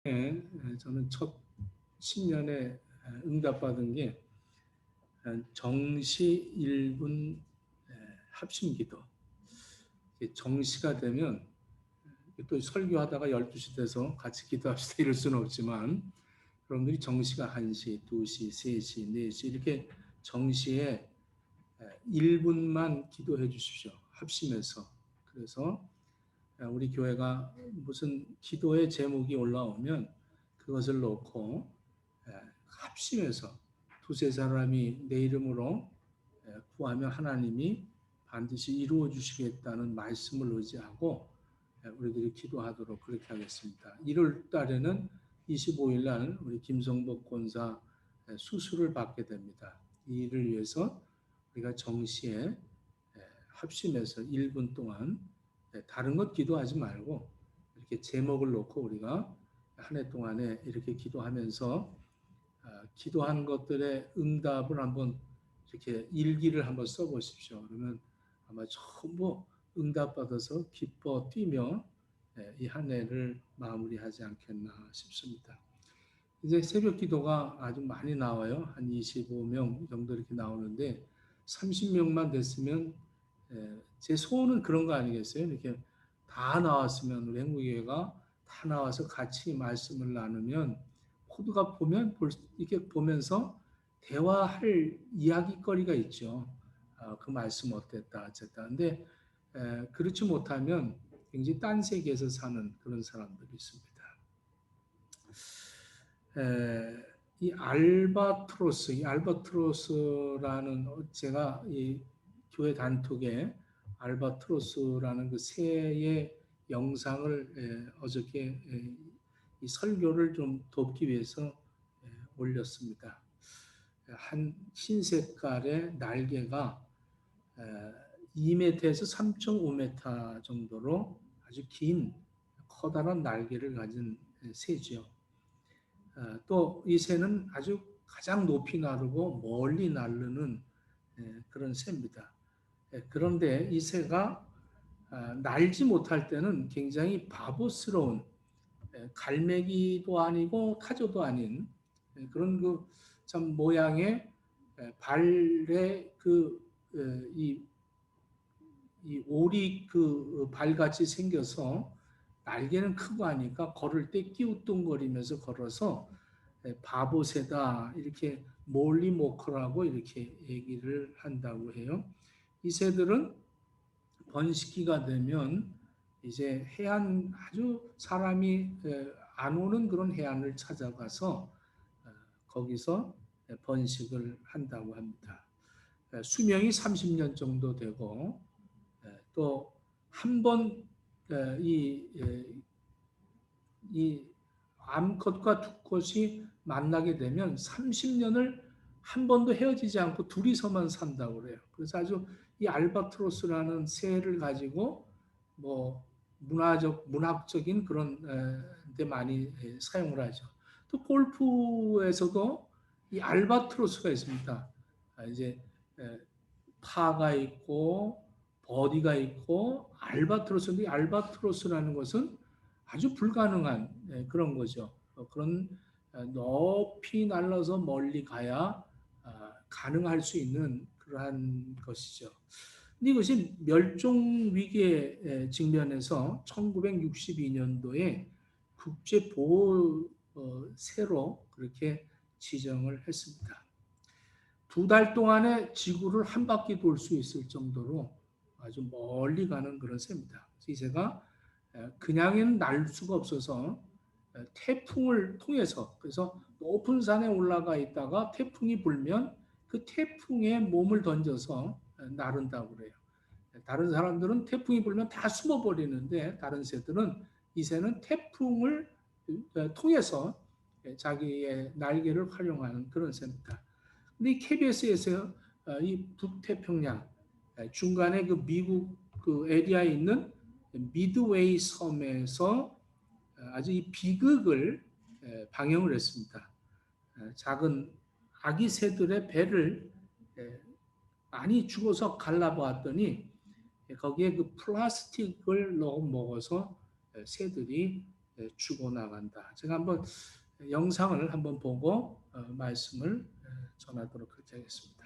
저는 첫 신년에 응답받은 게 정시 1분 합심기도. 정시가 되면 또 설교하다가 12시 돼서 같이 기도합시다 이럴 수는 없지만 여러분들이 정시가 1시, 2시, 3시, 4시 이렇게 정시에 1분만 기도해 주십시오. 합심해서. 그래서 우리 교회가 무슨 기도의 제목이 올라오면 그것을 놓고 합심해서 두세 사람이 내 이름으로 구하면 하나님이 반드시 이루어 주시겠다는 말씀을 의지하고 우리들이 기도하도록 그렇게 하겠습니다. 1월 달에는 25일 날 우리 김성복 권사 수술을 받게 됩니다. 이 일을 위해서 우리가 정시에 합심해서 1분 동안 다른 것 기도하지 말고 이렇게 제목을 놓고 우리가 한 해 동안에 이렇게 기도하면서 기도한 것들의 응답을 한번 이렇게 일기를 한번 써보십시오. 그러면 아마 전부 응답받아서 기뻐 뛰며 이 한 해를 마무리하지 않겠나 싶습니다. 이제 새벽 기도가 아주 많이 나와요. 한 25명 정도 이렇게 나오는데 30명만 됐으면 제 소원은 그런 거 아니겠어요? 이렇게 다 나왔으면 우리 행복교회가 다 나와서 같이 말씀을 나누면 모두가 보면 이렇게 보면서 대화할 이야기거리가 있죠. 그 말씀 어땠다, 어쨌다. 근데 그렇지 못하면 굉장히 딴 세계에서 사는 그런 사람들이 있습니다. 이 알바트로스라는 제가 이 교회 단톡에 알바트로스라는 그 새의 영상을 어저께 이 설교를 좀 돕기 위해서 올렸습니다. 한 흰색깔의 날개가 2m에서 3.5m 정도로 아주 긴 커다란 날개를 가진 새죠. 또 이 새는 아주 가장 높이 나르고 멀리 날르는 그런 새입니다. 그런데 이 새가 날지 못할 때는 굉장히 바보스러운 갈매기도 아니고 타조도 아닌 그런 그 참 모양의 발에 이 오리 그 발같이 생겨서 날개는 크고 하니까 걸을 때 끼우뚱거리면서 걸어서 바보새다 이렇게 몰리모커라고 이렇게 얘기를 한다고 해요. 이 새들은 번식기가 되면 이제 해안 아주 사람이 안 오는 그런 해안을 찾아가서 거기서 번식을 한다고 합니다. 수명이 30년 정도 되고 또 한 번 이 암컷과 두컷이 만나게 되면 30년을 한 번도 헤어지지 않고 둘이서만 산다고 그래요. 그래서 아주 이 알바트로스라는 새를 가지고 뭐 문학적인 그런 데 많이 사용을 하죠. 또 골프에서도 이 알바트로스가 있습니다. 이제 파가 있고 버디가 있고 알바트로스인데 알바트로스라는 것은 아주 불가능한 그런 거죠. 그런 높이 날아서 멀리 가야 가능할 수 있는 그러한 것이죠. 근데 이것이 멸종 위기에 직면해서 1962년도에 국제 보호 새로 그렇게 지정을 했습니다. 2달 동안에 지구를 한 바퀴 돌 수 있을 정도로 아주 멀리 가는 그런 새입니다. 이 새가 그냥은 날 수가 없어서 태풍을 통해서 그래서 높은 산에 올라가 있다가 태풍이 불면 그 태풍에 몸을 던져서 나른다고 그래요. 다른 사람들은 태풍이 불면 다 숨어버리는데 다른 새들은 이 새는 태풍을 통해서 자기의 날개를 활용하는 그런 새입니다. 근데 이 KBS에서 이 북태평양 중간에 그 미국 그 에리아에 있는 미드웨이 섬에서 아주 이 비극을 방영을 했습니다. 작은 아기 새들의 배를 많이 죽어서 갈라보았더니 거기에 그 플라스틱을 넣어 먹어서 새들이 주고 나간다. 제가 한번 영상을 한번 보고 말씀을 전하도록 하겠습니다.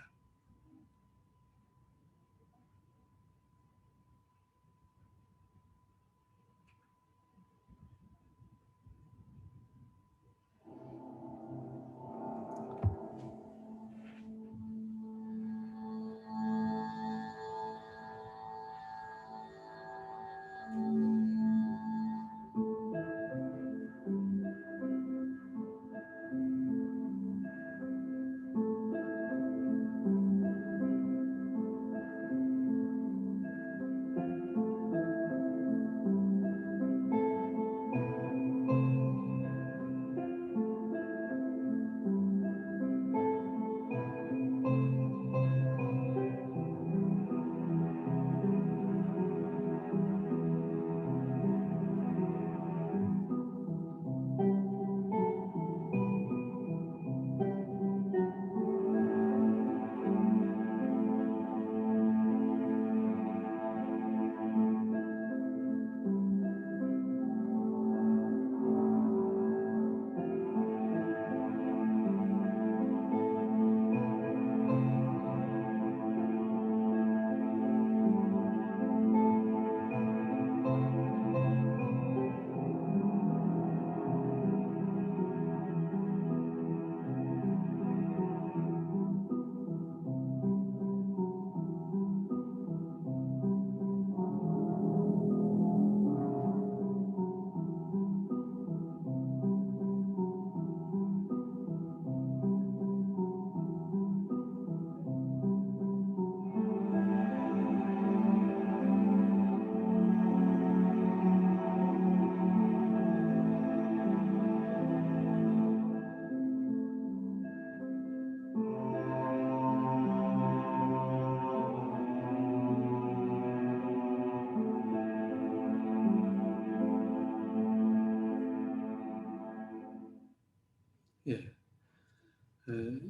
예.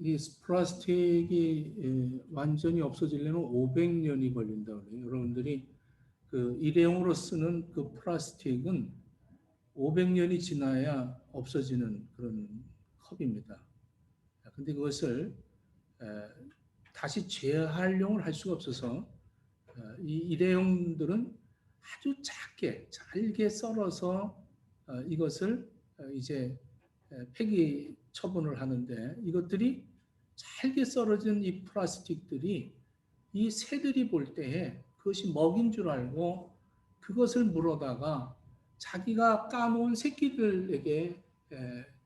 이 플라스틱이 완전히 없어지려면 500년이 걸린다고 해요. 여러분들이 그 일회용으로 쓰는 그 플라스틱은 500년이 지나야 없어지는 그런 컵입니다. 근데 그것을 다시 재활용을 할 수가 없어서 이 일회용들은 아주 잘게 썰어서 이것을 이제 폐기 처분을 하는데, 이것들이 잘게 썰어진 이 플라스틱들이 이 새들이 볼 때에 그것이 먹인 줄 알고 그것을 물어다가 자기가 까놓은 새끼들에게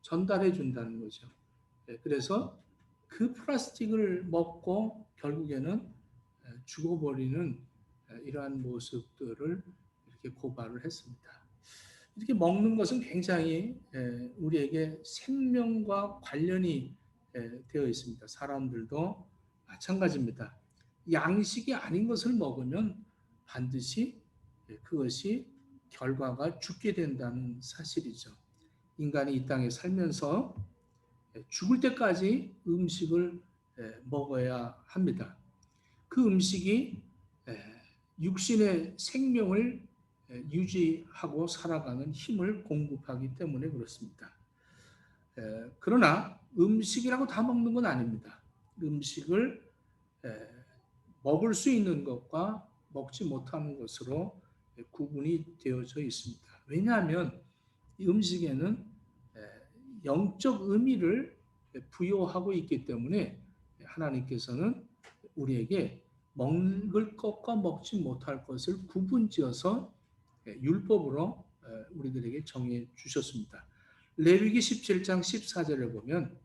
전달해 준다는 거죠. 그래서 그 플라스틱을 먹고 결국에는 죽어버리는 이러한 모습들을 이렇게 고발을 했습니다. 이렇게 먹는 것은 굉장히 우리에게 생명과 관련이 되어 있습니다. 사람들도 마찬가지입니다. 양식이 아닌 것을 먹으면 반드시 그것이 결과가 죽게 된다는 사실이죠. 인간이 이 땅에 살면서 죽을 때까지 음식을 먹어야 합니다. 그 음식이 육신의 생명을 유지하고 살아가는 힘을 공급하기 때문에 그렇습니다. 그러나 음식이라고 다 먹는 건 아닙니다. 음식을 먹을 수 있는 것과 먹지 못하는 것으로 구분이 되어져 있습니다. 왜냐하면 이 음식에는 영적 의미를 부여하고 있기 때문에 하나님께서는 우리에게 먹을 것과 먹지 못할 것을 구분지어서 율법으로 우리들에게 정해 주셨습니다. 레위기 17장 14절을 보면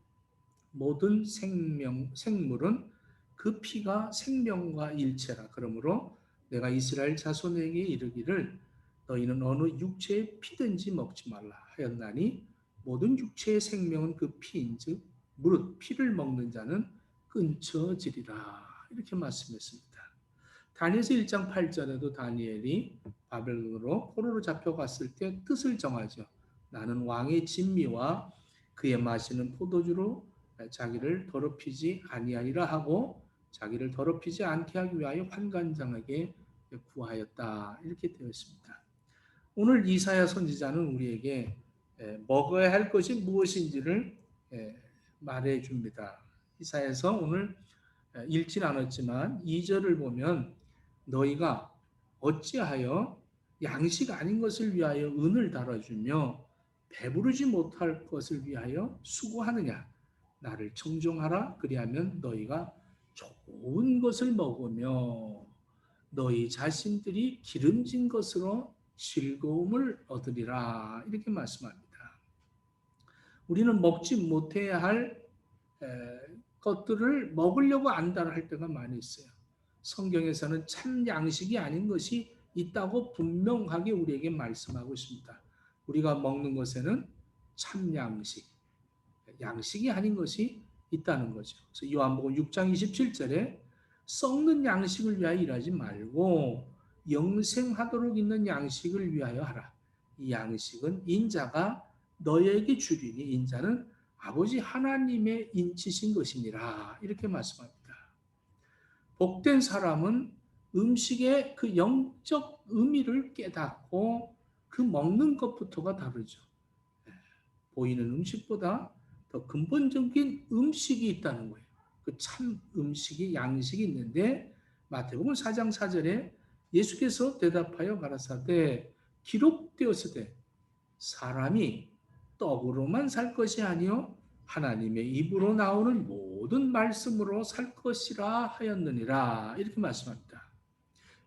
모든 생물은 그 피가 생명과 일체라. 그러므로 내가 이스라엘 자손에게 이르기를 너희는 어느 육체의 피든지 먹지 말라 하였나니 모든 육체의 생명은 그 피인즉 무릇 피를 먹는 자는 끊쳐지리라. 이렇게 말씀했습니다. 다니엘서 1장 8절에도 다니엘이 바벨론으로 포로로 잡혀갔을 때 뜻을 정하죠. 나는 왕의 진미와 그의 마시는 포도주로 자기를 더럽히지 아니하리라 하고 자기를 더럽히지 않게 하기 위하여 환관장에게 구하였다. 이렇게 되어 있습니다. 오늘 이사야 선지자는 우리에게 먹어야 할 것이 무엇인지를 말해 줍니다. 이사야서 오늘 읽진 않았지만 2절을 보면 너희가 어찌하여 양식 아닌 것을 위하여 은을 달아주며 배부르지 못할 것을 위하여 수고하느냐. 나를 청종하라. 그리하면 너희가 좋은 것을 먹으며 너희 자신들이 기름진 것으로 즐거움을 얻으리라. 이렇게 말씀합니다. 우리는 먹지 못해야 할 것들을 먹으려고 안달할 때가 많이 있어요. 성경에서는 참 양식이 아닌 것이 있다고 분명하게 우리에게 말씀하고 있습니다. 우리가 먹는 것에는 참 양식이 아닌 것이 있다는 거죠. 그래서 요한복음 6장 27절에 썩는 양식을 위하여 일하지 말고 영생하도록 있는 양식을 위하여 하라. 이 양식은 인자가 너에게 주리니 인자는 아버지 하나님의 인치신 것이니라. 이렇게 말씀합니다. 복된 사람은 음식의 그 영적 의미를 깨닫고 그 먹는 것부터가 다르죠. 보이는 음식보다 더 근본적인 음식이 있다는 거예요. 그 참 음식이 양식이 있는데 마태복음 4장 4절에 예수께서 대답하여 가라사대 기록되었으되 사람이 떡으로만 살 것이 아니요 하나님의 입으로 나오는 모든 말씀으로 살 것이라 하였느니라. 이렇게 말씀합니다.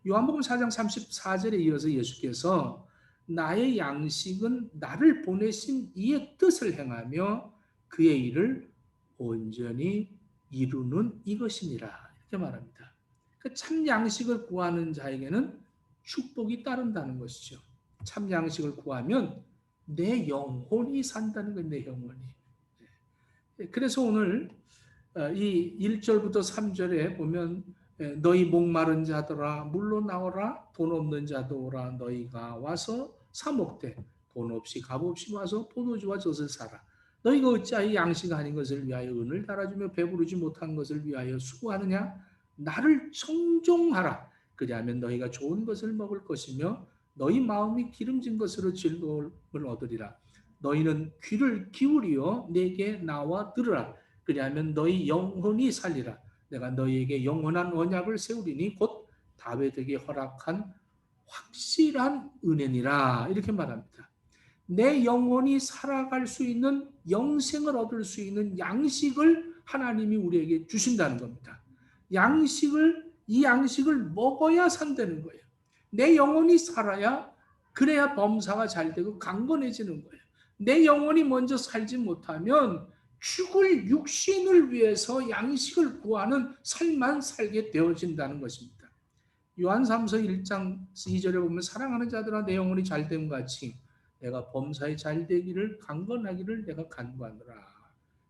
요한복음 4장 34절에 이어서 예수께서 나의 양식은 나를 보내신 이의 뜻을 행하며 그의 일을 온전히 이루는 이것이니라. 이렇게 말합니다. 참 양식을 구하는 자에게는 축복이 따른다는 것이죠. 참 양식을 구하면 내 영혼이 산다는 거예요. 내 영혼이. 그래서 오늘 이 1절부터 3절에 보면 너희 목마른 자들아 물로 나오라. 돈 없는 자도 오라. 너희가 와서 사 먹되 돈 없이 값 없이 와서 포도주와 젖을 사라. 너희가 어찌하여 양식 아닌 것을 위하여 은을 달아주며 배부르지 못한 것을 위하여 수고하느냐. 나를 청종하라. 그리하면 너희가 좋은 것을 먹을 것이며 너희 마음이 기름진 것으로 즐거움을 얻으리라. 너희는 귀를 기울이어 내게 나와 들으라. 그리하면 너희 영혼이 살리라. 내가 너희에게 영원한 언약을 세우리니 곧 다윗에게 허락한 확실한 은혜니라. 이렇게 말합니다. 내 영혼이 살아갈 수 있는 영생을 얻을 수 있는 양식을 하나님이 우리에게 주신다는 겁니다. 이 양식을 먹어야 산다는 거예요. 내 영혼이 살아야 그래야 범사가 잘 되고 강건해지는 거예요. 내 영혼이 먼저 살지 못하면 죽을 육신을 위해서 양식을 구하는 삶만 살게 되어진다는 것입니다. 요한 3서 1장 2절에 보면 사랑하는 자들아 내 영혼이 잘됨 같이 내가 범사에 잘되기를 강건하기를 내가 간구하노라.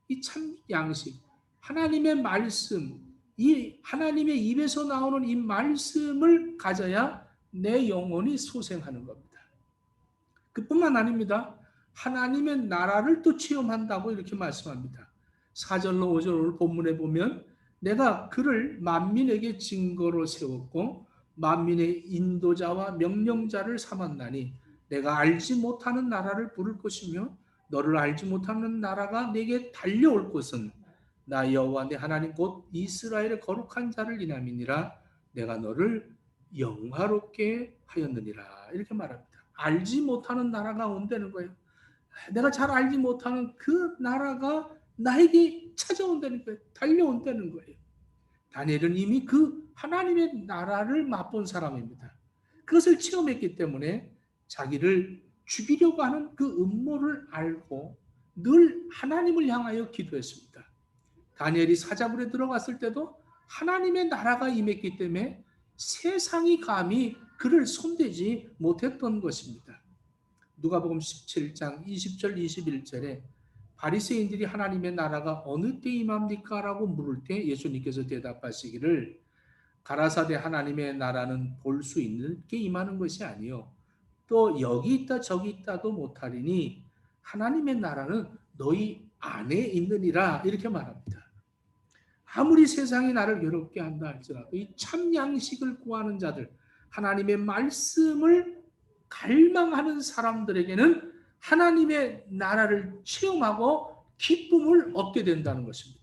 이 참 양식, 하나님의 말씀, 이 하나님의 입에서 나오는 이 말씀을 가져야 내 영혼이 소생하는 겁니다. 그뿐만 아닙니다. 하나님의 나라를 또 체험한다고 이렇게 말씀합니다. 4절로 5절 본문에 보면 내가 그를 만민에게 증거로 세웠고 만민의 인도자와 명령자를 삼았나니 내가 알지 못하는 나라를 부를 것이며 너를 알지 못하는 나라가 내게 달려올 것은 나 여호와 내 하나님 곧 이스라엘의 거룩한 자를 인함이니라. 내가 너를 영화롭게 하였느니라. 이렇게 말합니다. 알지 못하는 나라가 온다는 거예요. 내가 잘 알지 못하는 그 나라가 나에게 찾아온다는 거예요. 달려온다는 거예요. 다니엘은 이미 그 하나님의 나라를 맛본 사람입니다. 그것을 체험했기 때문에 자기를 죽이려고 하는 그 음모를 알고 늘 하나님을 향하여 기도했습니다. 다니엘이 사자굴에 들어갔을 때도 하나님의 나라가 임했기 때문에 세상이 감히 그를 손대지 못했던 것입니다. 누가복음 17장 20절 21절에 바리새인들이 하나님의 나라가 어느 때 임합니까? 라고 물을 때 예수님께서 대답하시기를 가라사대 하나님의 나라는 볼 수 있는 게 임하는 것이 아니요 또 여기 있다 저기 있다도 못하리니 하나님의 나라는 너희 안에 있느니라. 이렇게 말합니다. 아무리 세상이 나를 괴롭게 한다 할지라도 이 참 양식을 구하는 자들, 하나님의 말씀을 갈망하는 사람들에게는 하나님의 나라를 체험하고 기쁨을 얻게 된다는 것입니다.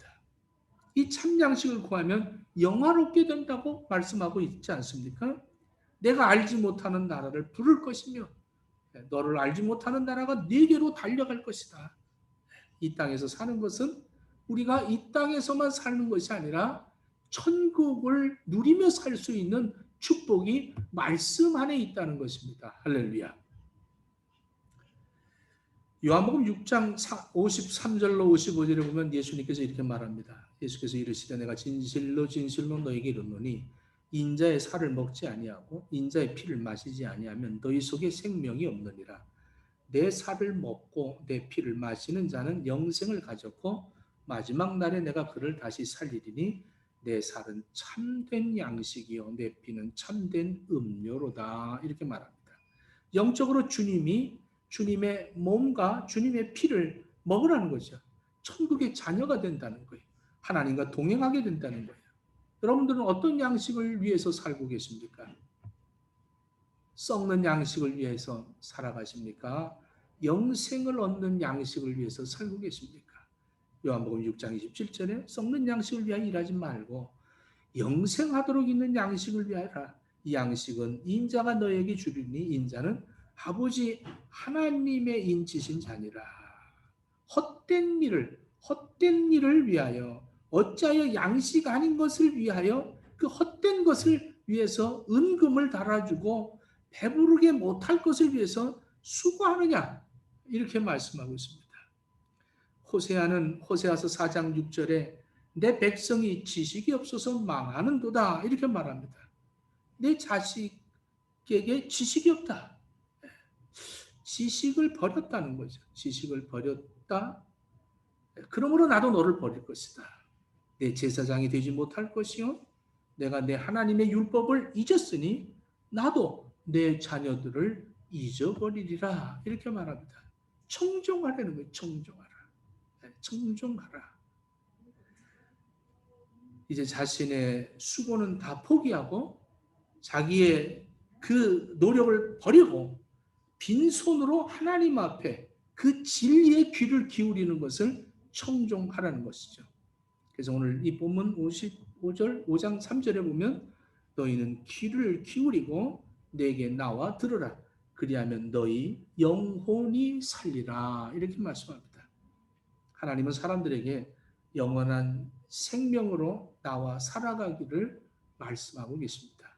이 참 양식을 구하면 영화롭게 된다고 말씀하고 있지 않습니까? 내가 알지 못하는 나라를 부를 것이며 너를 알지 못하는 나라가 네게로 달려갈 것이다. 이 땅에서 사는 것은 우리가 이 땅에서만 사는 것이 아니라 천국을 누리며 살 수 있는 축복이 말씀 안에 있다는 것입니다. 할렐루야. 요한복음 6장 53절로 55절에 보면 예수님께서 이렇게 말합니다. 예수께서 이르시되 내가 진실로 진실로 너에게 이르노니 인자의 살을 먹지 아니하고 인자의 피를 마시지 아니하면 너희 속에 생명이 없느니라. 내 살을 먹고 내 피를 마시는 자는 영생을 가졌고 마지막 날에 내가 그를 다시 살리리니 내 살은 참된 양식이요 내 피는 참된 음료로다. 이렇게 말합니다. 영적으로 주님의 몸과 주님의 피를 먹으라는 거죠. 천국의 자녀가 된다는 거예요. 하나님과 동행하게 된다는 거예요. 여러분들은 어떤 양식을 위해서 살고 계십니까? 썩는 양식을 위해서 살아가십니까? 영생을 얻는 양식을 위해서 살고 계십니까? 요한복음 6장 27절에 썩는 양식을 위하여 일하지 말고 영생하도록 있는 양식을 위하여라. 이 양식은 인자가 너에게 주리니 인자는 아버지 하나님의 인치신 자니라. 헛된 일을 위하여 어찌하여 양식 아닌 것을 위하여 그 헛된 것을 위해서 은금을 달아주고 배부르게 못할 것을 위해서 수고하느냐 이렇게 말씀하고 있습니다. 호세아서 4장 6절에 내 백성이 지식이 없어서 망하는도다 이렇게 말합니다. 내 자식에게 지식이 없다. 지식을 버렸다는 거죠. 지식을 버렸다. 그러므로 나도 너를 버릴 것이다. 내 제사장이 되지 못할 것이요 내가 내 하나님의 율법을 잊었으니 나도 내 자녀들을 잊어버리리라 이렇게 말합니다. 청종하라는 거예요. 청종하라. 이제 자신의 수고는 다 포기하고 자기의 그 노력을 버리고 빈손으로 하나님 앞에 그 진리의 귀를 기울이는 것을 청종하라는 것이죠. 그래서 오늘 이 본문 5장 3절에 보면 너희는 귀를 기울이고 내게 나와 들으라. 그리하면 너희 영혼이 살리라. 이렇게 말씀합니다. 하나님은 사람들에게 영원한 생명으로 나와 살아가기를 말씀하고 계십니다.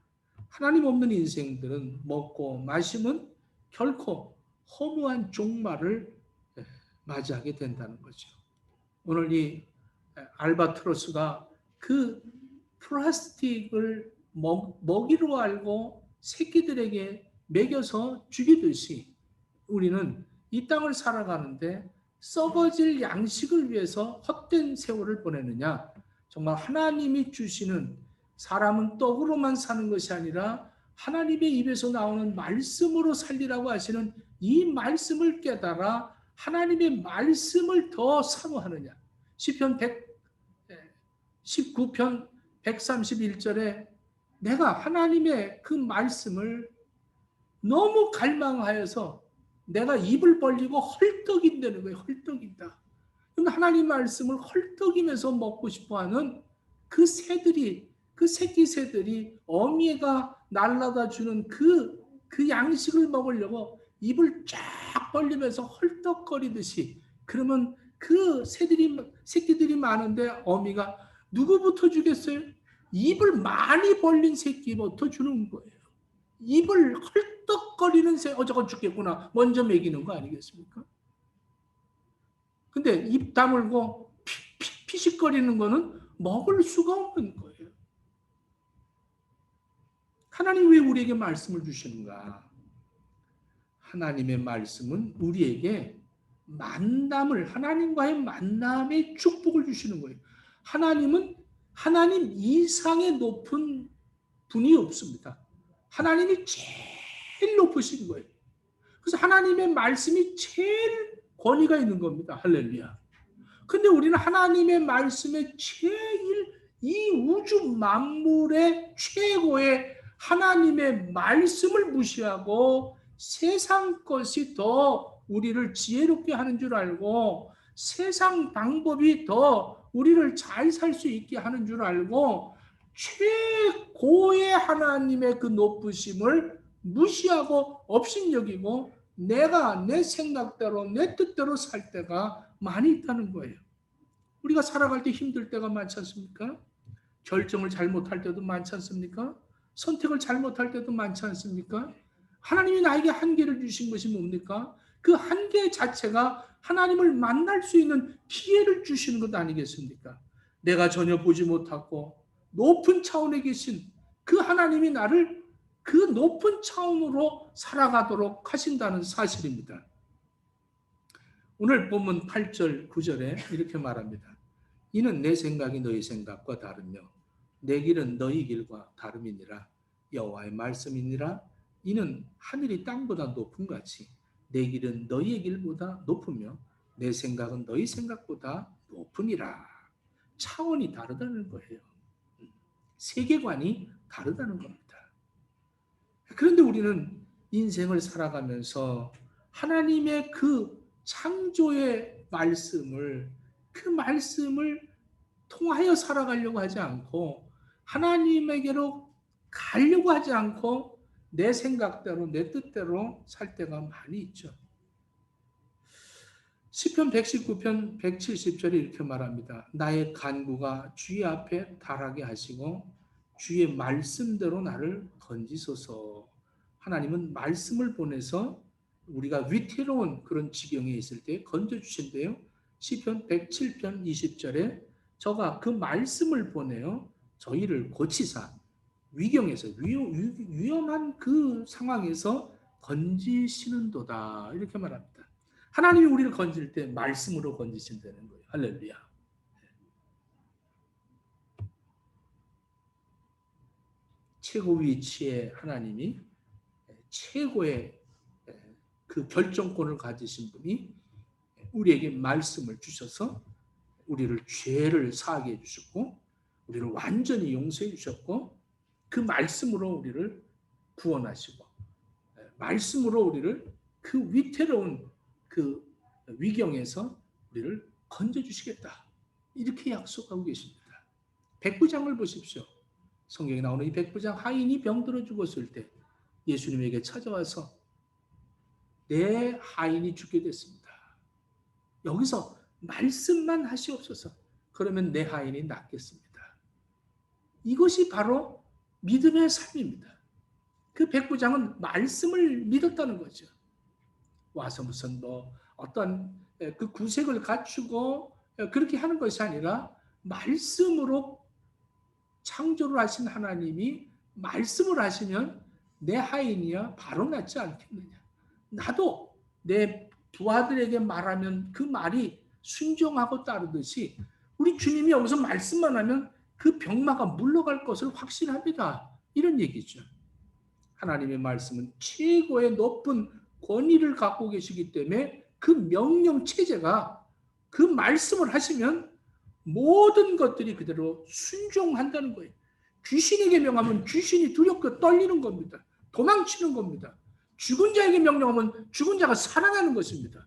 하나님 없는 인생들은 먹고 마시면 결코 허무한 종말을 맞이하게 된다는 거죠. 오늘 이 알바트로스가 그 플라스틱을 먹이로 알고 새끼들에게 먹여서 죽이듯이 우리는 이 땅을 살아가는데 썩어질 양식을 위해서 헛된 세월을 보내느냐? 정말 하나님이 주시는 사람은 떡으로만 사는 것이 아니라 하나님의 입에서 나오는 말씀으로 살리라고 하시는 이 말씀을 깨달아 하나님의 말씀을 더 사모하느냐? 시편 19편 131절에 내가 하나님의 그 말씀을 너무 갈망하여서 내가 입을 벌리고 헐떡인다는 거예요. 헐떡인다. 하나님 말씀을 헐떡이면서 먹고 싶어하는 그 새들이, 그 새끼 새들이 어미가 날라다 주는 그 양식을 먹으려고 입을 쫙 벌리면서 헐떡거리듯이 그러면 그 새끼들이 많은데 어미가 누구부터 주겠어요? 입을 많이 벌린 새끼부터 주는 거예요. 입을 헐떡거리는 새, 저건 죽겠구나. 먼저 먹이는 거 아니겠습니까? 근데 입 다물고 피식거리는 거는 먹을 수가 없는 거예요. 하나님 왜 우리에게 말씀을 주시는가? 하나님의 말씀은 우리에게 하나님과의 만남의 축복을 주시는 거예요. 하나님은 하나님 이상의 높은 분이 없습니다. 하나님이 제일 높으신 거예요. 그래서 하나님의 말씀이 제일 권위가 있는 겁니다. 할렐루야. 근데 우리는 하나님의 말씀에 제일 이 우주 만물의 최고의 하나님의 말씀을 무시하고 세상 것이 더 우리를 지혜롭게 하는 줄 알고 세상 방법이 더 우리를 잘 살 수 있게 하는 줄 알고 최고의 하나님의 그 높으심을 무시하고 업신여기고 내가 내 생각대로 내 뜻대로 살 때가 많이 있다는 거예요. 우리가 살아갈 때 힘들 때가 많지 않습니까? 결정을 잘못할 때도 많지 않습니까? 선택을 잘못할 때도 많지 않습니까? 하나님이 나에게 한계를 주신 것이 뭡니까? 그 한계 자체가 하나님을 만날 수 있는 기회를 주시는 것 아니겠습니까? 내가 전혀 보지 못하고 높은 차원에 계신 그 하나님이 나를 그 높은 차원으로 살아가도록 하신다는 사실입니다. 오늘 본문 8절, 9절에 이렇게 말합니다. 이는 내 생각이 너희 생각과 다르며 내 길은 너희 길과 다름이니라. 여호와의 말씀이니라. 이는 하늘이 땅보다 높은 같이 내 길은 너희의 길보다 높으며 내 생각은 너희 생각보다 높으니라. 차원이 다르다는 거예요. 세계관이 다르다는 겁니다. 그런데 우리는 인생을 살아가면서 하나님의 그 창조의 말씀을 그 말씀을 통하여 살아가려고 하지 않고 하나님에게로 가려고 하지 않고 내 생각대로 내 뜻대로 살 때가 많이 있죠. 시편 119편 170절에 이렇게 말합니다. 나의 간구가 주의 앞에 달하게 하시고 주의 말씀대로 나를 건지소서. 하나님은 말씀을 보내서 우리가 위태로운 그런 지경에 있을 때 건져주신대요. 시편 107편 20절에 저가 그 말씀을 보내어 저희를 고치사 위경에서 위험한 그 상황에서 건지시는도다 이렇게 말합니다. 하나님이 우리를 건질 때 말씀으로 건지신다는 거예요. 할렐루야. 최고 위치에 하나님이 최고의 그 결정권을 가지신 분이 우리에게 말씀을 주셔서 우리를 죄를 사하게 해주셨고 우리를 완전히 용서해 주셨고 그 말씀으로 우리를 구원하시고 말씀으로 우리를 그 위태로운 그 위경에서 우리를 건져주시겠다 이렇게 약속하고 계십니다. 백부장을 보십시오. 성경에 나오는 이 백부장 하인이 병들어 죽었을 때 예수님에게 찾아와서 내 하인이 죽게 됐습니다. 여기서 말씀만 하시옵소서. 그러면 내 하인이 낫겠습니다. 이것이 바로 믿음의 삶입니다. 그 백부장은 말씀을 믿었다는 거죠. 와서 무슨 어떤 그 구색을 갖추고 그렇게 하는 것이 아니라 말씀으로 창조를 하신 하나님이 말씀을 하시면 내 하인이야 바로 낫지 않겠느냐. 나도 내 부하들에게 말하면 그 말이 순종하고 따르듯이 우리 주님이 여기서 말씀만 하면 그 병마가 물러갈 것을 확신합니다. 이런 얘기죠. 하나님의 말씀은 최고의 높은 권위를 갖고 계시기 때문에 그 명령 체제가 그 말씀을 하시면 모든 것들이 그대로 순종한다는 거예요. 귀신에게 명하면 귀신이 두렵고 떨리는 겁니다. 도망치는 겁니다. 죽은 자에게 명령하면 죽은 자가 살아나는 것입니다.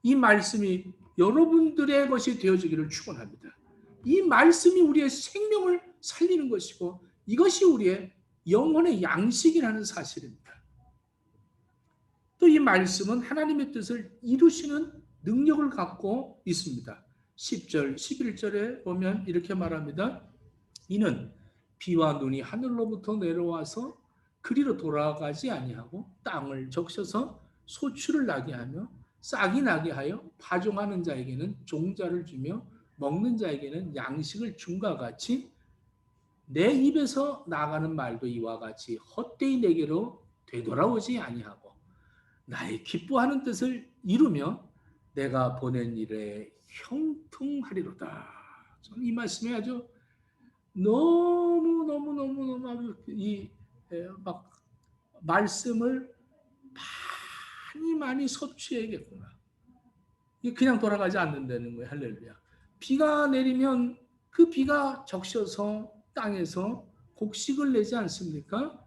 이 말씀이 여러분들의 것이 되어지기를 축원합니다. 이 말씀이 우리의 생명을 살리는 것이고 이것이 우리의 영혼의 양식이라는 사실입니다. 또 이 말씀은 하나님의 뜻을 이루시는 능력을 갖고 있습니다. 10절, 11절에 보면 이렇게 말합니다. 이는 비와 눈이 하늘로부터 내려와서 그리로 돌아가지 아니하고 땅을 적셔서 소출을 나게 하며 싹이 나게 하여 파종하는 자에게는 종자를 주며 먹는 자에게는 양식을 줌과 같이 내 입에서 나가는 말도 이와 같이 헛되이 내게로 되돌아오지 아니하고 나의 기뻐하는 뜻을 이루며 내가 보낸 일에 형통하리로다. 저는 이 말씀이 아주 너무 이 막 말씀을 많이 섭취해야겠구나. 이게 그냥 돌아가지 않는다는 거예요. 할렐루야. 비가 내리면 그 비가 적셔서 땅에서 곡식을 내지 않습니까?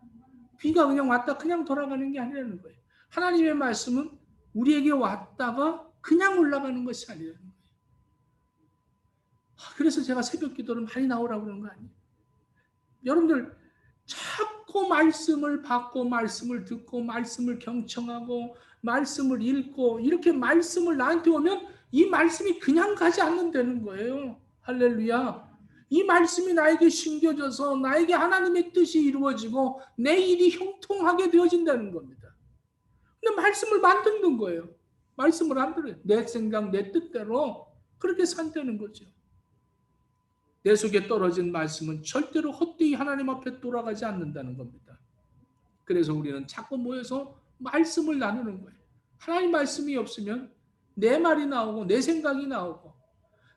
비가 그냥 왔다 그냥 돌아가는 게 아니라는 거예요. 하나님의 말씀은 우리에게 왔다가 그냥 올라가는 것이 아니라는 거예요. 그래서 제가 새벽 기도를 많이 나오라고 그러는 거 아니에요. 여러분들 자꾸 말씀을 받고 말씀을 듣고 말씀을 경청하고 말씀을 읽고 이렇게 말씀을 나한테 오면 이 말씀이 그냥 가지 않는다는 거예요. 할렐루야. 이 말씀이 나에게 심겨져서 나에게 하나님의 뜻이 이루어지고 내 일이 형통하게 되어진다는 겁니다. 근데 말씀을 만드는 거예요. 말씀을 안 들어요. 내 생각, 내 뜻대로 그렇게 산다는 거죠. 내 속에 떨어진 말씀은 절대로 헛되이 하나님 앞에 돌아가지 않는다는 겁니다. 그래서 우리는 자꾸 모여서 말씀을 나누는 거예요. 하나님 말씀이 없으면 내 말이 나오고 내 생각이 나오고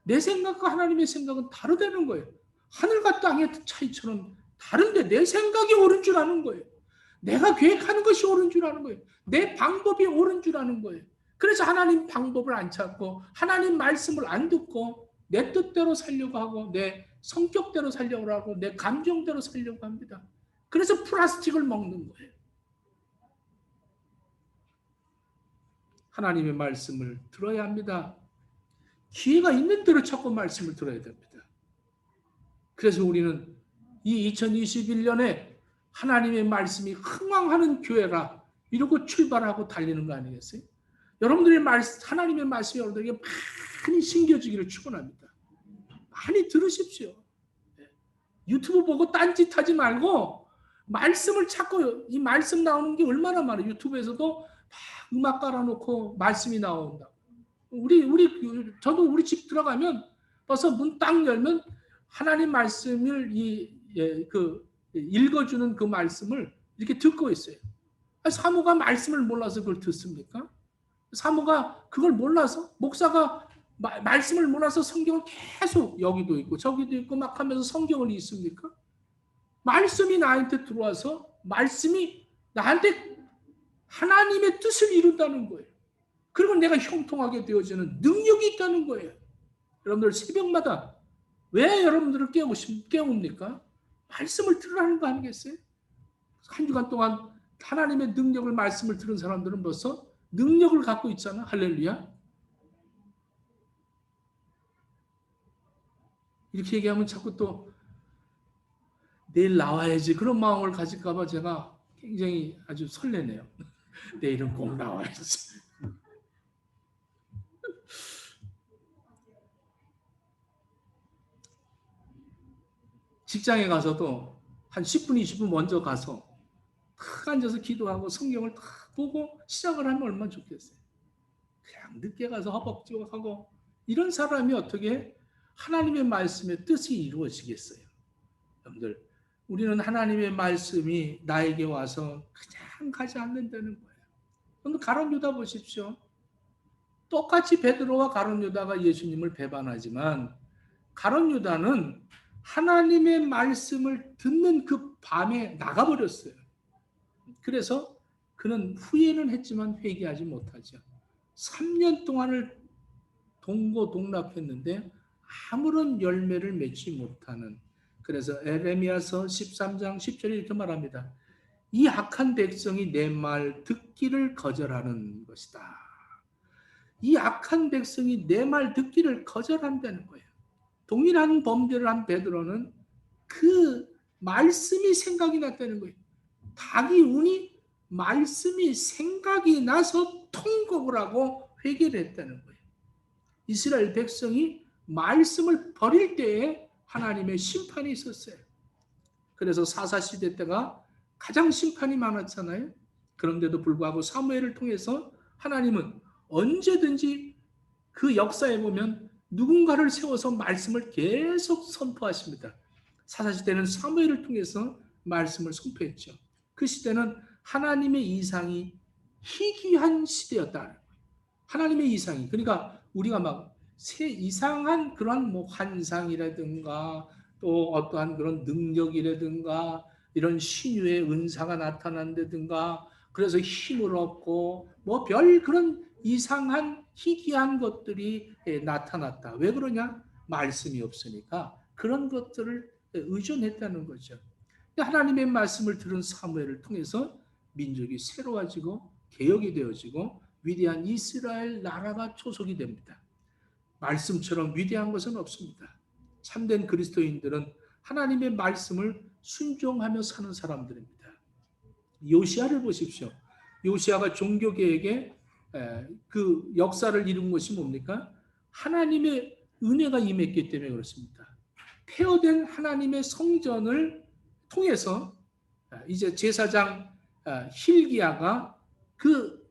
내 생각과 하나님의 생각은 다르다는 거예요. 하늘과 땅의 차이처럼 다른데 내 생각이 옳은 줄 아는 거예요. 내가 계획하는 것이 옳은 줄 아는 거예요. 내 방법이 옳은 줄 아는 거예요. 그래서 하나님 방법을 안 찾고 하나님 말씀을 안 듣고 내 뜻대로 살려고 하고 내 성격대로 살려고 하고 내 감정대로 살려고 합니다. 그래서 플라스틱을 먹는 거예요. 하나님의 말씀을 들어야 합니다. 기회가 있는 대로 자꾸 말씀을 들어야 됩니다. 그래서 우리는 이 2021년에 하나님의 말씀이 흥왕하는 교회라 이러고 출발하고 달리는 거 아니겠어요? 여러분들의 하나님의 말씀이 여러분들에게 많이 심겨지기를 축원합니다. 많이 들으십시오. 유튜브 보고 딴짓하지 말고 말씀을 찾고 이 말씀 나오는 게 얼마나 많아요. 유튜브에서도 막 음악 깔아놓고 말씀이 나온다. 저도 우리 집 들어가면 벌써 문 딱 열면 하나님 말씀을 읽어주는 그 말씀을 이렇게 듣고 있어요. 사모가 말씀을 몰라서 그걸 듣습니까? 사모가 그걸 몰라서 목사가 말씀을 몰라서 성경을 계속 여기도 있고 저기도 있고 막 하면서 성경을 읽습니까? 말씀이 나한테 들어와서 말씀이 나한테 하나님의 뜻을 이룬다는 거예요. 그리고 내가 형통하게 되어지는 능력이 있다는 거예요. 여러분들 새벽마다 왜 여러분들을 깨웁니까? 말씀을 들으라는 거 아니겠어요? 한 주간 동안 하나님의 능력을 말씀을 들은 사람들은 벌써 능력을 갖고 있잖아. 할렐루야. 이렇게 얘기하면 자꾸 또 내일 나와야지 그런 마음을 가질까 봐 제가 굉장히 아주 설레네요. 내일은 꼭 나와야지. 직장에 가서도 한 10분, 20분 먼저 가서 탁 앉아서 기도하고 성경을 탁 보고 시작을 하면 얼마나 좋겠어요. 그냥 늦게 가서 허벅지하고 이런 사람이 어떻게 하나님의 말씀의 뜻이 이루어지겠어요. 여러분들 우리는 하나님의 말씀이 나에게 와서 그냥 가지 않는다는 거예요. 여러분 가룟 유다 보십시오. 똑같이 베드로와 가룟 유다가 예수님을 배반하지만 가룟 유다는 하나님의 말씀을 듣는 그 밤에 나가버렸어요. 그래서 그는 후회는 했지만 회개하지 못하죠. 3년 동안을 동고동락했는데 아무런 열매를 맺지 못하는, 그래서 에레미야서 13장 10절에 이렇게 말합니다. 이 악한 백성이 내 말 듣기를 거절하는 것이다. 이 악한 백성이 내 말 듣기를 거절한다는 거예요. 동일한 범죄를 한 베드로는 그 말씀이 생각이 났다는 거예요. 닭이 우니 말씀이 생각이 나서 통곡을 하고 회개를 했다는 거예요. 이스라엘 백성이 말씀을 버릴 때에 하나님의 심판이 있었어요. 그래서 사사시대 때가 가장 심판이 많았잖아요. 그런데도 불구하고 사무엘을 통해서 하나님은 언제든지 그 역사에 보면 누군가를 세워서 말씀을 계속 선포하십니다. 사사시대는 사무엘을 통해서 말씀을 선포했죠. 그 시대는 하나님의 이상이 희귀한 시대였다. 하나님의 이상이, 그러니까 우리가 막 이상한 그런 뭐 환상이라든가 또 어떠한 그런 능력이라든가 이런 신유의 은사가 나타난다든가 그래서 힘을 얻고 뭐 별 그런 이상한 희귀한 것들이 나타났다. 왜 그러냐? 말씀이 없으니까 그런 것들을 의존했다는 거죠. 하나님의 말씀을 들은 사무엘을 통해서 민족이 새로워지고 개혁이 되어지고 위대한 이스라엘 나라가 초속이 됩니다. 말씀처럼 위대한 것은 없습니다. 참된 그리스도인들은 하나님의 말씀을 순종하며 사는 사람들입니다. 요시아를 보십시오. 요시아가 종교계에게 그 역사를 이룬 것이 뭡니까? 하나님의 은혜가 임했기 때문에 그렇습니다. 폐허된 하나님의 성전을 통해서 이제 제사장 hil기야가 그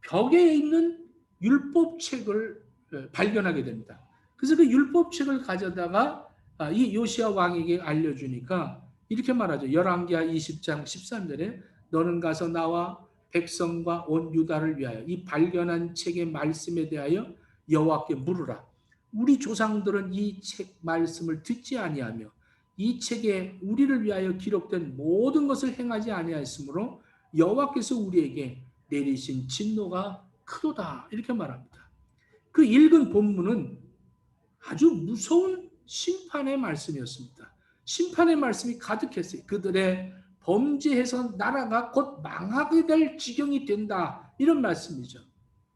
벽에 있는 율법책을 발견하게 됩니다. 그래서 그 율법책을 가져다가 이 요시야 왕에게 알려주니까 이렇게 말하죠. 열왕기하 20장 13절에 너는 가서 나와 백성과 온 유다를 위하여 이 발견한 책의 말씀에 대하여 여호와께 물으라. 우리 조상들은 이 책 말씀을 듣지 아니하며 이 책에 우리를 위하여 기록된 모든 것을 행하지 아니하였으므로 여호와께서 우리에게 내리신 진노가 크도다. 이렇게 말합니다. 그 읽은 본문은 아주 무서운 심판의 말씀이었습니다. 심판의 말씀이 가득했어요. 그들의 범죄해서 나라가 곧 망하게 될 지경이 된다. 이런 말씀이죠.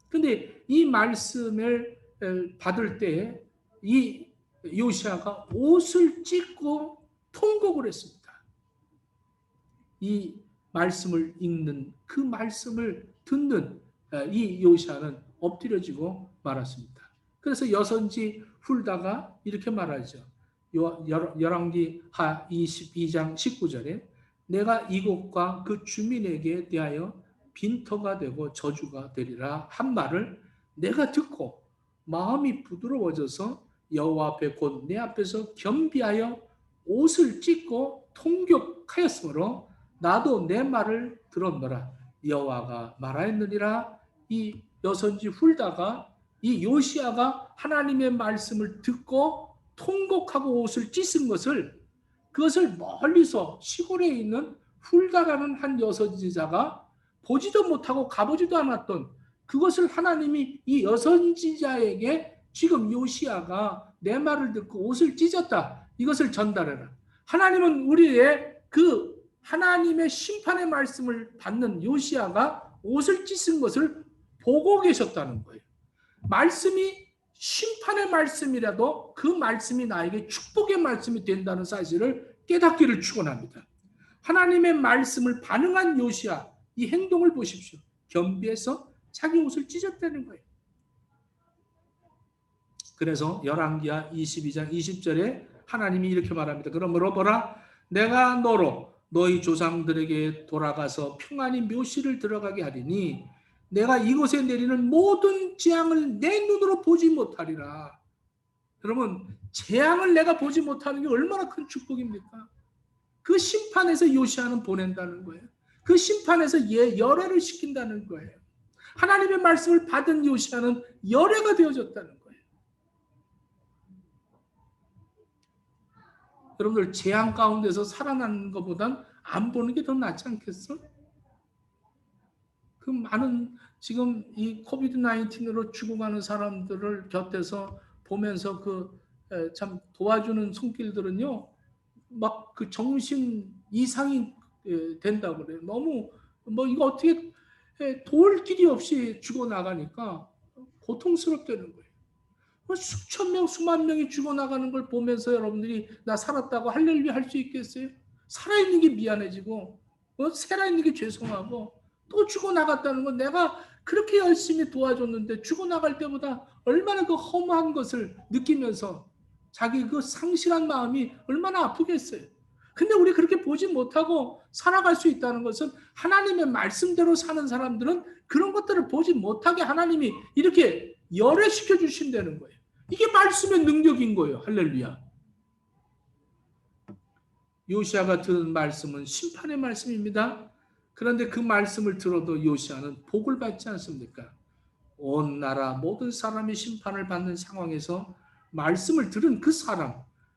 그런데 이 말씀을 받을 때 이 요시아가 옷을 찢고 통곡을 했습니다. 이 말씀을 읽는 그 말씀을 듣는 이 요시아는 엎드려지고 말았습니다. 그래서 여선지 훌다가 이렇게 말하죠. 열왕기하 22장 19절에 내가 이곳과 그 주민에게 대하여 빈터가 되고 저주가 되리라 한 말을 내가 듣고 마음이 부드러워져서 여호와 앞에 곧 내 앞에서 겸비하여 옷을 찢고 통곡하였으므로 나도 내 말을 들었노라. 여호와가 말하였느니라. 이 여선지 훌다가 이 요시아가 하나님의 말씀을 듣고 통곡하고 옷을 찢은 것을 그것을 멀리서 시골에 있는 훌다라는 한 여선지자가 보지도 못하고 가보지도 않았던 그것을 하나님이 이 여선지자에게 지금 요시아가 내 말을 듣고 옷을 찢었다. 이것을 전달해라. 하나님은 우리의 그 하나님의 심판의 말씀을 받는 요시아가 옷을 찢은 것을 보고 계셨다는 거예요. 말씀이 심판의 말씀이라도 그 말씀이 나에게 축복의 말씀이 된다는 사실을 깨닫기를 축원합니다. 하나님의 말씀을 반응한 요시아 이 행동을 보십시오. 겸비해서 자기 옷을 찢었다는 거예요. 그래서 열왕기하 22장 20절에 하나님이 이렇게 말합니다. 그러므로 보라 내가 너로 너희 조상들에게 돌아가서 평안히 묘실을 들어가게 하리니 내가 이곳에 내리는 모든 재앙을 내 눈으로 보지 못하리라. 여러분 재앙을 내가 보지 못하는 게 얼마나 큰 축복입니까? 그 심판에서 요시아는 보낸다는 거예요. 그 심판에서 열애를 시킨다는 거예요. 하나님의 말씀을 받은 요시아는 열애가 되어졌다는 거예요. 여러분들 재앙 가운데서 살아나는 것보단 안 보는 게 더 낫지 않겠어? 그 많은 지금 이 코비드 19으로 죽어가는 사람들을 곁에서 보면서 그 참 도와주는 손길들은요, 막 그 정신 이상이 된다고 그래요. 너무 뭐 이거 어떻게 도울 길이 없이 죽어 나가니까 고통스럽다는 거예요. 수천 명, 수만 명이 죽어나가는 걸 보면서 여러분들이 나 살았다고 할렐루야 할 수 있겠어요? 살아있는 게 미안해지고 살아있는 게 죄송하고 또 죽어나갔다는 건 내가 그렇게 열심히 도와줬는데 죽어나갈 때보다 얼마나 그 허무한 것을 느끼면서 자기 그 상실한 마음이 얼마나 아프겠어요. 근데 우리 그렇게 보지 못하고 살아갈 수 있다는 것은 하나님의 말씀대로 사는 사람들은 그런 것들을 보지 못하게 하나님이 이렇게 열애시켜 주신다는 거예요. 이게 말씀의 능력인 거예요. 할렐루야. 요시아가 들은 말씀은 심판의 말씀입니다. 그런데 그 말씀을 들어도 요시아는 복을 받지 않습니까? 온 나라 모든 사람이 심판을 받는 상황에서 말씀을 들은 그 사람,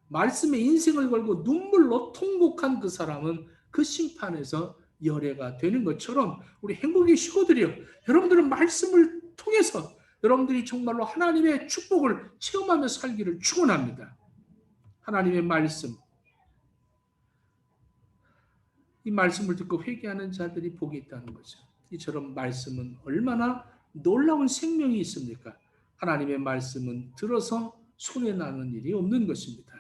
말씀에 인생을 걸고 눈물로 통곡한 그 사람은 그 심판에서 열애가 되는 것처럼 우리 행복의 식구들이요. 여러분들은 말씀을 통해서 여러분들이 정말로 하나님의 축복을 체험하며 살기를 축원합니다. 하나님의 말씀, 이 말씀을 듣고 회개하는 자들이 복이 있다는 거죠. 이처럼 말씀은 얼마나 놀라운 생명이 있습니까? 하나님의 말씀은 들어서 손해나는 일이 없는 것입니다.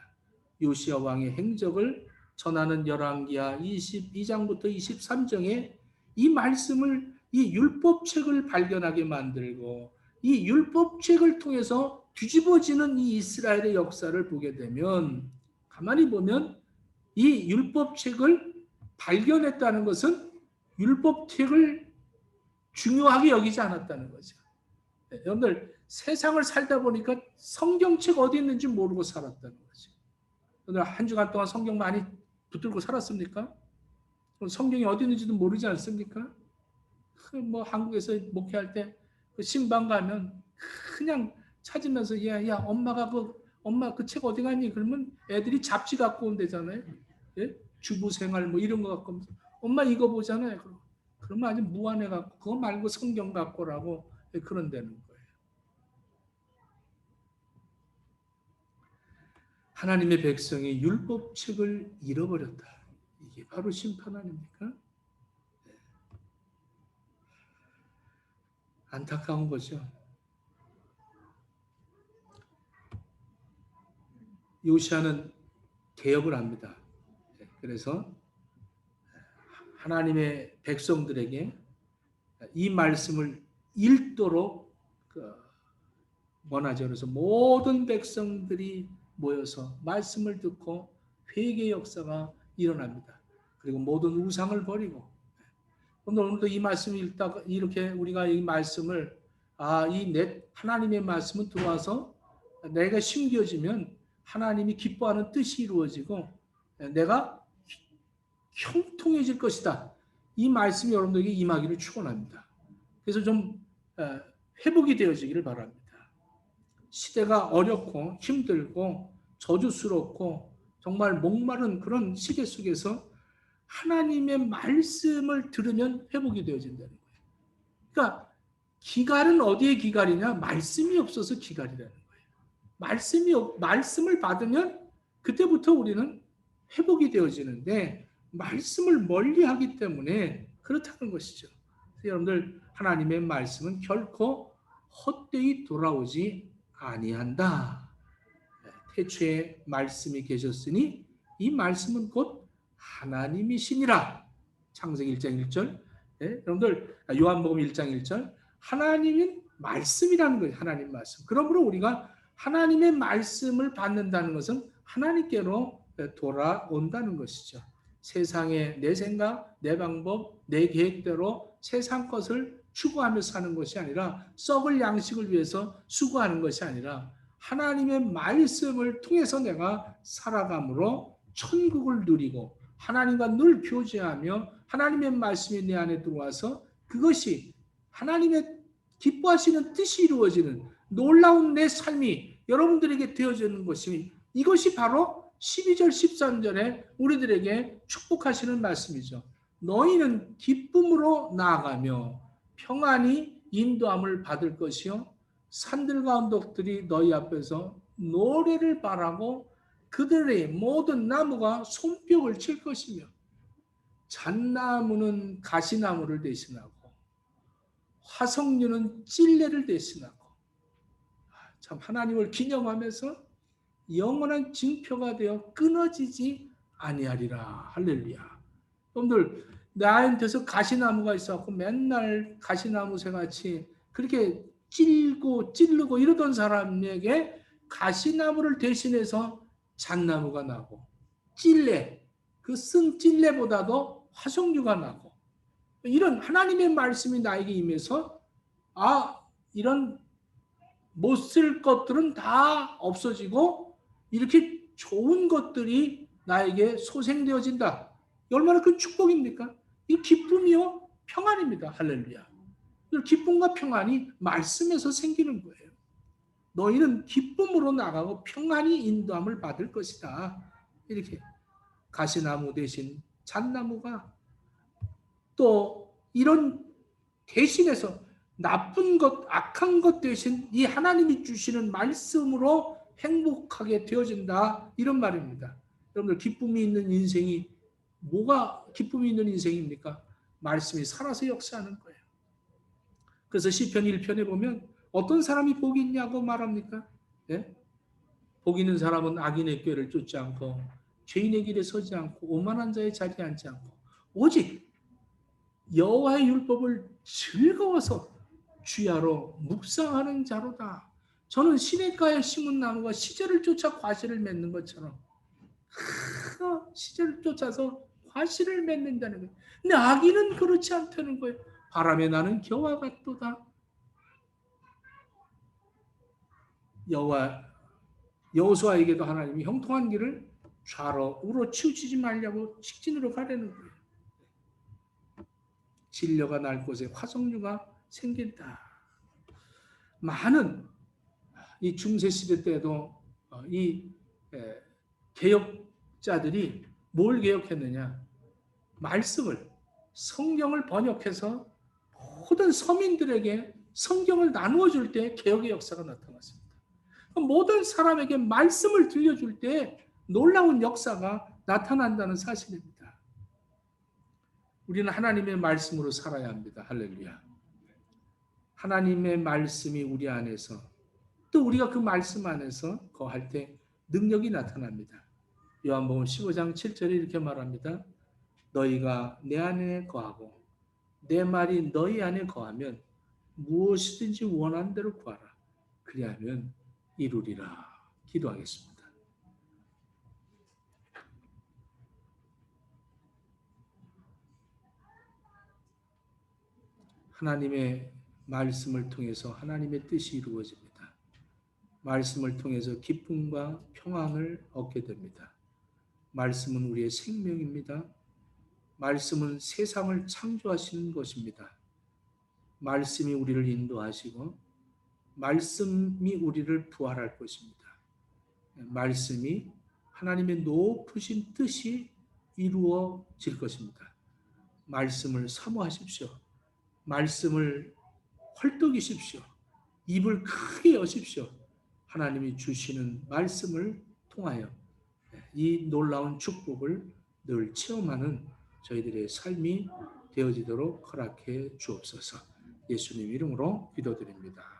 요시야 왕의 행적을 전하는 열왕기하 22장부터 23장에 이 말씀을, 이 율법책을 발견하게 만들고 이 율법책을 통해서 뒤집어지는 이 이스라엘의 역사를 보게 되면, 가만히 보면 이 율법책을 발견했다는 것은 율법책을 중요하게 여기지 않았다는 거죠. 여러분들, 세상을 살다 보니까 성경책 어디 있는지 모르고 살았다는 거죠. 오늘 한 주간 동안 성경 많이 붙들고 살았습니까? 성경이 어디 있는지도 모르지 않습니까? 뭐 한국에서 목회할 때 신방 가면 그냥 찾으면서 야 엄마 그 책 어디 갔니? 그러면 애들이 잡지 갖고 온대잖아요. 예? 주부생활 뭐 이런 거 갖고 오면서 엄마 이거 보잖아요. 그러면 아주 무안해 갖고 그거 말고 성경 갖고 오라고 그런다는 거예요. 하나님의 백성이 율법책을 잃어버렸다. 이게 바로 심판 아닙니까? 안타까운 거죠. 요시아는 개혁을 합니다. 그래서 하나님의 백성들에게 이 말씀을 읽도록 원하죠. 그래서 모든 백성들이 모여서 말씀을 듣고 회개의 역사가 일어납니다. 그리고 모든 우상을 버리고, 오늘도 이 말씀을 읽다가 이렇게 우리가 이 말씀을 하나님의 말씀은 들어와서 내가 심겨지면 하나님이 기뻐하는 뜻이 이루어지고 내가 형통해질 것이다. 이 말씀이 여러분들에게 임하기를 축원합니다. 그래서 좀 회복이 되어지기를 바랍니다. 시대가 어렵고 힘들고 저주스럽고 정말 목마른 그런 시대 속에서 하나님의 말씀을 들으면 회복이 되어진다는 거예요. 그러니까 기갈은 어디에 기갈이냐? 말씀이 없어서 기갈이라는 거예요. 말씀을 받으면 그때부터 우리는 회복이 되어지는데 말씀을 멀리하기 때문에 그렇다는 것이죠. 여러분들, 하나님의 말씀은 결코 헛되이 돌아오지 아니한다. 태초에 말씀이 계셨으니 이 말씀은 곧 하나님이시니라. 창세기 1장 1절. 여러분들, 요한복음 1장 1절. 하나님은 말씀이라는 거예요. 하나님 말씀. 그러므로 우리가 하나님의 말씀을 받는다는 것은 하나님께로 돌아온다는 것이죠. 세상에 내 생각, 내 방법, 내 계획대로 세상 것을 추구하며 사는 것이 아니라, 썩을 양식을 위해서 수고하는 것이 아니라 하나님의 말씀을 통해서 내가 살아감으로 천국을 누리고 하나님과 늘 교제하며 하나님의 말씀이 내 안에 들어와서 그것이 하나님의 기뻐하시는 뜻이 이루어지는 놀라운 내 삶이 여러분들에게 되어지는 것이, 이것이 바로 12절 13절에 우리들에게 축복하시는 말씀이죠. 너희는 기쁨으로 나아가며 평안히 인도함을 받을 것이요 산들과 언덕들이 너희 앞에서 노래를 바라고 그들의 모든 나무가 손뼉을 칠 것이며 잣나무는 가시나무를 대신하고 화석류는 찔레를 대신하고, 참 하나님을 기념하면서 영원한 징표가 되어 끊어지지 아니하리라. 할렐루야. 여러분들, 나한테서 가시나무가 있어갖고 맨날 가시나무 새같이 그렇게 찌르고 이러던 사람에게 가시나무를 대신해서 잣나무가 나고, 찔레, 그 쓴 찔레보다도 화석류가 나고, 이런 하나님의 말씀이 나에게 임해서 이런 못 쓸 것들은 다 없어지고 이렇게 좋은 것들이 나에게 소생되어진다. 얼마나 큰 축복입니까? 이 기쁨이요 평안입니다. 할렐루야. 기쁨과 평안이 말씀에서 생기는 거예요. 너희는 기쁨으로 나가고 평안히 인도함을 받을 것이다. 이렇게 가시나무 대신 잣나무가, 또 이런 대신해서 나쁜 것, 악한 것 대신 이 하나님이 주시는 말씀으로 행복하게 되어진다. 이런 말입니다. 여러분들, 기쁨이 있는 인생이 뭐가 기쁨이 있는 인생입니까? 말씀이 살아서 역사하는 거예요. 그래서 시편 1편에 보면 어떤 사람이 복이 있냐고 말합니까? 예? 복 있는 사람은 악인의 꾀를 쫓지 않고 죄인의 길에 서지 않고 오만한 자의 자리에 앉지 않고 오직 여호와의 율법을 즐거워서 주야로 묵상하는 자로다. 저는 시냇가에 심은 나무가 시절을 쫓아 과실을 맺는 것처럼 시절을 쫓아서 과실을 맺는다는 거예요. 근데 악인은 그렇지 않다는 거예요. 바람에 나는 겨와 같도다. 여호수아에게도 하나님이 형통한 길을 좌로 우로 치우치지 말라고 직진으로 가려는 거예요. 진려가 날 곳에 화석류가 생긴다. 많은 이 중세 시대 때도 이 개혁자들이 뭘 개혁했느냐? 말씀을 성경을 번역해서 모든 서민들에게 성경을 나누어 줄 때 개혁의 역사가 나타났습니다. 모든 사람에게 말씀을 들려줄 때 놀라운 역사가 나타난다는 사실입니다. 우리는 하나님의 말씀으로 살아야 합니다. 할렐루야. 하나님의 말씀이 우리 안에서 또 우리가 그 말씀 안에서 거할 때 능력이 나타납니다. 요한복음 15장 7절에 이렇게 말합니다. 너희가 내 안에 거하고 내 말이 너희 안에 거하면 무엇이든지 원하는 대로 구하라. 그리하면 이루리라. 기도하겠습니다. 하나님의 말씀을 통해서 하나님의 뜻이 이루어집니다. 말씀을 통해서 기쁨과 평안을 얻게 됩니다. 말씀은 우리의 생명입니다. 말씀은 세상을 창조하시는 것입니다. 말씀이 우리를 인도하시고 말씀이 우리를 부활할 것입니다. 말씀이 하나님의 높으신 뜻이 이루어질 것입니다. 말씀을 사모하십시오. 말씀을 헐떡이십시오. 입을 크게 여십시오. 하나님이 주시는 말씀을 통하여 이 놀라운 축복을 늘 체험하는 저희들의 삶이 되어지도록 허락해 주옵소서. 예수님 이름으로 기도드립니다.